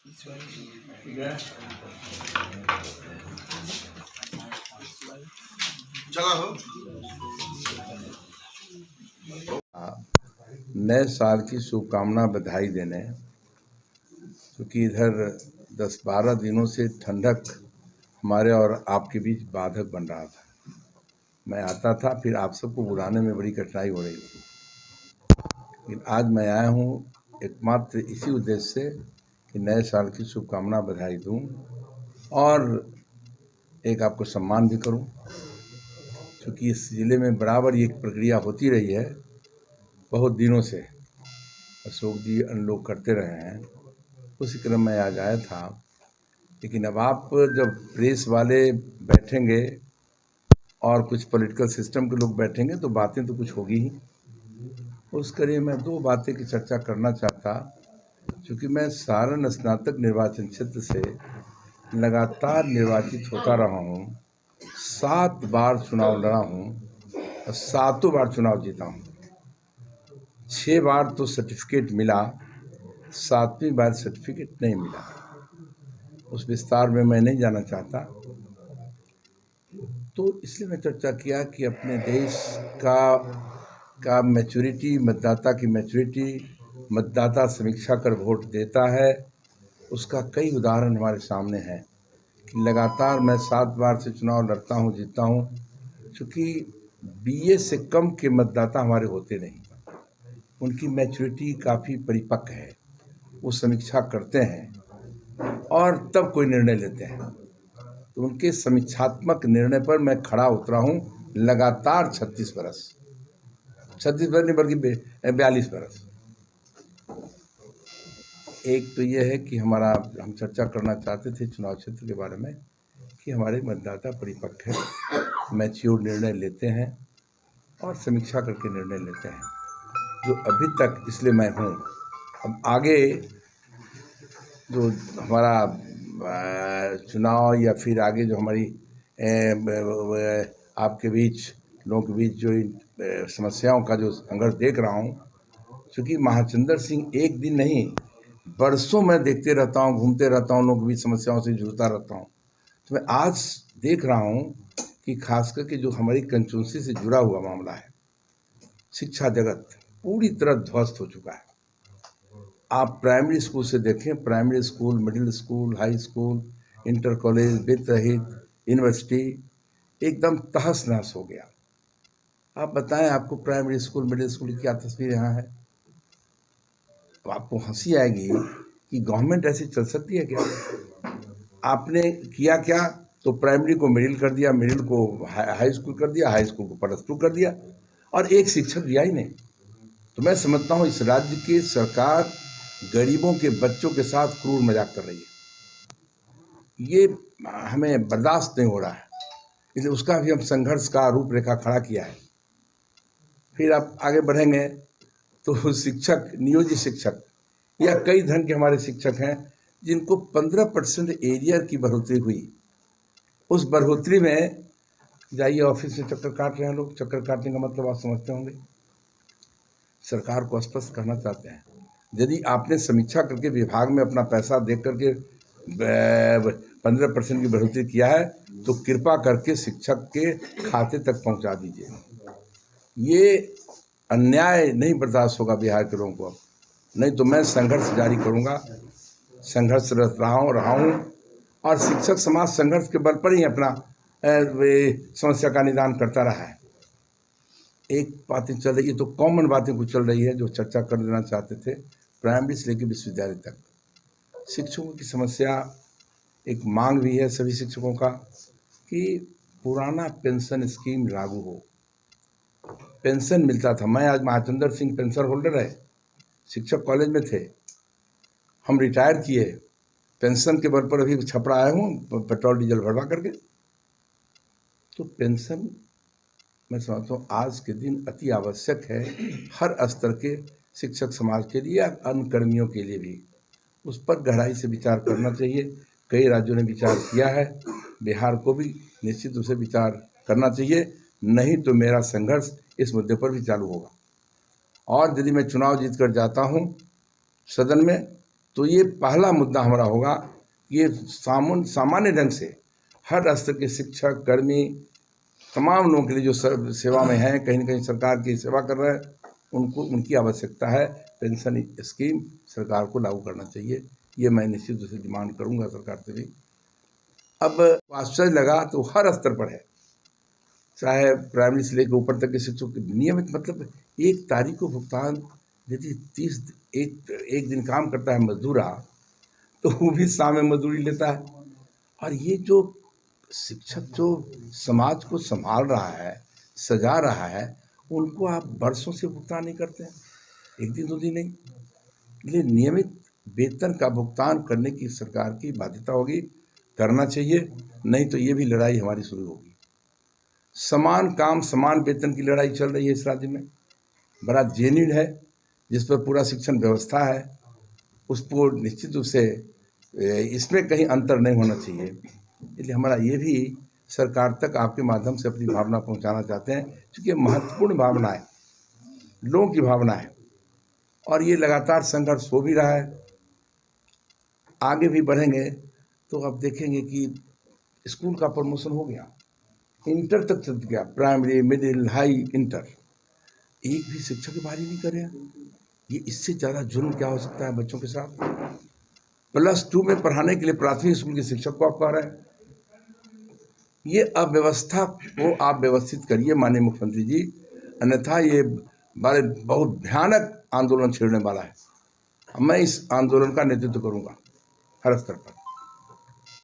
चला हो। नए साल की शुभकामना बधाई देने, क्योंकि इधर 10-12 दिनों से ठंडक हमारे और आपके बीच बाधक बन रहा था। मैं आता था, फिर आप सबको बुलाने में बड़ी कठिनाई हो रही थी। लेकिन आज मैं आया हूँ एकमात्र इसी उद्देश्य से कि नए साल की शुभकामना बधाई दूँ और एक आपको सम्मान भी करूँ, क्योंकि इस ज़िले में बराबर ये प्रक्रिया होती रही है बहुत दिनों से। अशोक जी लोग करते रहे हैं, उसी क्रम में आज आया था। लेकिन अब आप जब प्रेस वाले बैठेंगे और कुछ पॉलिटिकल सिस्टम के लोग बैठेंगे तो बातें तो कुछ होगी ही। उस कड़ी में 2 बातें की चर्चा करना चाहता, क्योंकि मैं सारण स्नातक निर्वाचन क्षेत्र से लगातार निर्वाचित होता रहा हूँ। 7 बार चुनाव लड़ा हूँ और 7 बार चुनाव जीता हूँ। 6 बार तो सर्टिफिकेट मिला, 7वीं बार सर्टिफिकेट नहीं मिला। उस विस्तार में मैं नहीं जाना चाहता। तो इसलिए मैं चर्चा किया कि अपने देश का मैच्योरिटी, मतदाता की मैच्योरिटी, मतदाता समीक्षा कर वोट देता है, उसका कई उदाहरण हमारे सामने हैं कि लगातार मैं 7 बार से चुनाव लड़ता हूँ, जीतता हूँ। चूँकि बीए से कम के मतदाता हमारे होते नहीं, उनकी मैच्योरिटी काफ़ी परिपक्व है, वो समीक्षा करते हैं और तब कोई निर्णय लेते हैं। तो उनके समीक्षात्मक निर्णय पर मैं खड़ा उतरा हूँ लगातार 36 बरस, 36 बरस नहीं बल्कि 42 बरस। एक तो ये है कि हम चर्चा करना चाहते थे चुनाव क्षेत्र के बारे में कि हमारे मतदाता परिपक्व हैं, मैच्योर निर्णय लेते हैं और समीक्षा करके निर्णय लेते हैं, जो अभी तक इसलिए मैं हूँ। अब आगे जो हमारा चुनाव या फिर आगे जो हमारी आपके बीच, लोगों के बीच जो समस्याओं का जो संघर्ष देख रहा हूँ, क्योंकि महाचंद्र सिंह एक दिन नहीं बरसों मैं देखते रहता हूँ, घूमते रहता हूँ, लोगों के बीच समस्याओं से जूझता रहता हूँ। तो मैं आज देख रहा हूँ कि खासकर के जो हमारी कंस्टिट्यूंसी से जुड़ा हुआ मामला है, शिक्षा जगत पूरी तरह ध्वस्त हो चुका है। आप प्राइमरी स्कूल से देखें, primary school, middle school, high school, inter college, वित्त रहित, यूनिवर्सिटी एकदम तहस नहस हो गया। आप बताएं, आपको प्राइमरी स्कूल, मिडिल स्कूल की क्या तस्वीर यहाँ है? तो आपको हंसी आएगी कि गवर्नमेंट ऐसी चल सकती है क्या? आपने किया क्या? तो प्राइमरी को मिडिल कर दिया, मिडिल को हाई स्कूल कर दिया, हाई स्कूल को +2 कर दिया और एक शिक्षक दिया ही नहीं। तो मैं समझता हूँ इस राज्य की सरकार गरीबों के बच्चों के साथ क्रूर मजाक कर रही है। ये हमें बर्दाश्त नहीं हो रहा है, इसलिए उसका भी हम संघर्ष का रूपरेखा खड़ा किया है। फिर आप आगे बढ़ेंगे तो शिक्षक, नियोजित शिक्षक या कई धन के हमारे शिक्षक हैं जिनको 15% एरियर की बढ़ोतरी हुई। उस बढ़ोतरी में जाइए ऑफिस में चक्कर काट रहे हैं लोग। चक्कर काटने का मतलब आप समझते होंगे। सरकार को स्पष्ट करना चाहते हैं, यदि आपने समीक्षा करके विभाग में अपना पैसा देख करके 15% की बढ़ोतरी किया है तो कृपा करके शिक्षक के खाते तक पहुंचा दीजिए। ये अन्याय नहीं बर्दाश्त होगा बिहार के लोगों को, नहीं तो मैं संघर्ष जारी करूंगा। संघर्षरत रहा हूँ और शिक्षक समाज संघर्ष के बल पर ही अपना समस्या का निदान करता रहा है। एक बातें चल रही है, तो कॉमन बातें कुछ चल रही है जो चर्चा कर देना चाहते थे। प्राइमरी से लेकर विश्वविद्यालय तक शिक्षकों की समस्या, एक मांग भी है सभी शिक्षकों का कि पुराना पेंशन स्कीम लागू हो। पेंशन मिलता था, मैं आज महाचंद्र सिंह पेंशन होल्डर है, शिक्षक कॉलेज में थे, हम रिटायर किए, पेंशन के बल पर अभी छपड़ा आया हूँ पेट्रोल डीजल भरवा करके। तो पेंशन मैं समझता हूँ आज के दिन अति आवश्यक है हर स्तर के शिक्षक समाज के लिए, अन्य कर्मियों के लिए भी। उस पर गहराई से विचार करना चाहिए। कई राज्यों ने विचार किया है, बिहार को भी निश्चित रूप से विचार करना चाहिए, नहीं तो मेरा संघर्ष इस मुद्दे पर भी चालू होगा। और यदि मैं चुनाव जीत कर जाता हूँ सदन में तो ये पहला मुद्दा हमारा होगा कि ये सामान्य ढंग से हर स्तर के शिक्षक, कर्मी, तमाम लोगों के लिए जो सेवा में हैं, कहीं ना कहीं सरकार की सेवा कर रहे हैं, उनको उनकी आवश्यकता है। पेंशन स्कीम सरकार को लागू करना चाहिए, ये मैं निश्चित रूप से डिमांड करूंगा सरकार से भी। अब आश्चर्य लगा तो हर स्तर पर है, चाहे प्राइमरी से लेकर ऊपर तक के शिक्षकों के नियमित, मतलब 1 तारीख को भुगतान। यदि 30 एक दिन काम करता है मजदूरा, तो वो भी शाम में मजदूरी लेता है। और ये जो शिक्षक जो समाज को संभाल रहा है, सजा रहा है, उनको आप वर्षों से भुगतान नहीं करते हैं, 1 दिन 2 दिन नहीं। इसलिए नियमित वेतन का भुगतान करने की सरकार की बाध्यता होगी, करना चाहिए, नहीं तो ये भी लड़ाई हमारी शुरू होगी। समान काम समान वेतन की लड़ाई चल रही है इस राज्य में, बड़ा जेन्युइन है, जिस पर पूरा शिक्षण व्यवस्था है, उसको निश्चित रूप से इसमें कहीं अंतर नहीं होना चाहिए। इसलिए हमारा ये भी सरकार तक आपके माध्यम से अपनी भावना पहुंचाना चाहते हैं, क्योंकि ये महत्वपूर्ण भावना है, लोगों की भावना है, और ये लगातार संघर्ष हो भी रहा है। आगे भी बढ़ेंगे तो अब देखेंगे कि स्कूल का प्रमोशन हो गया, इंटर तक चल गया, प्राइमरी, मिडिल, हाई, इंटर, एक भी शिक्षक की बारी नहीं करे। ये इससे ज़्यादा जुर्म क्या हो सकता है बच्चों के साथ? +2 में पढ़ाने के लिए प्राथमिक स्कूल के शिक्षक को आप कह रहे हैं। ये अव्यवस्था को आप व्यवस्थित करिए माननीय मुख्यमंत्री जी, अन्यथा ये बहुत भयानक आंदोलन छेड़ने वाला है। मैं इस आंदोलन का नेतृत्व करूंगा हर स्तर पर।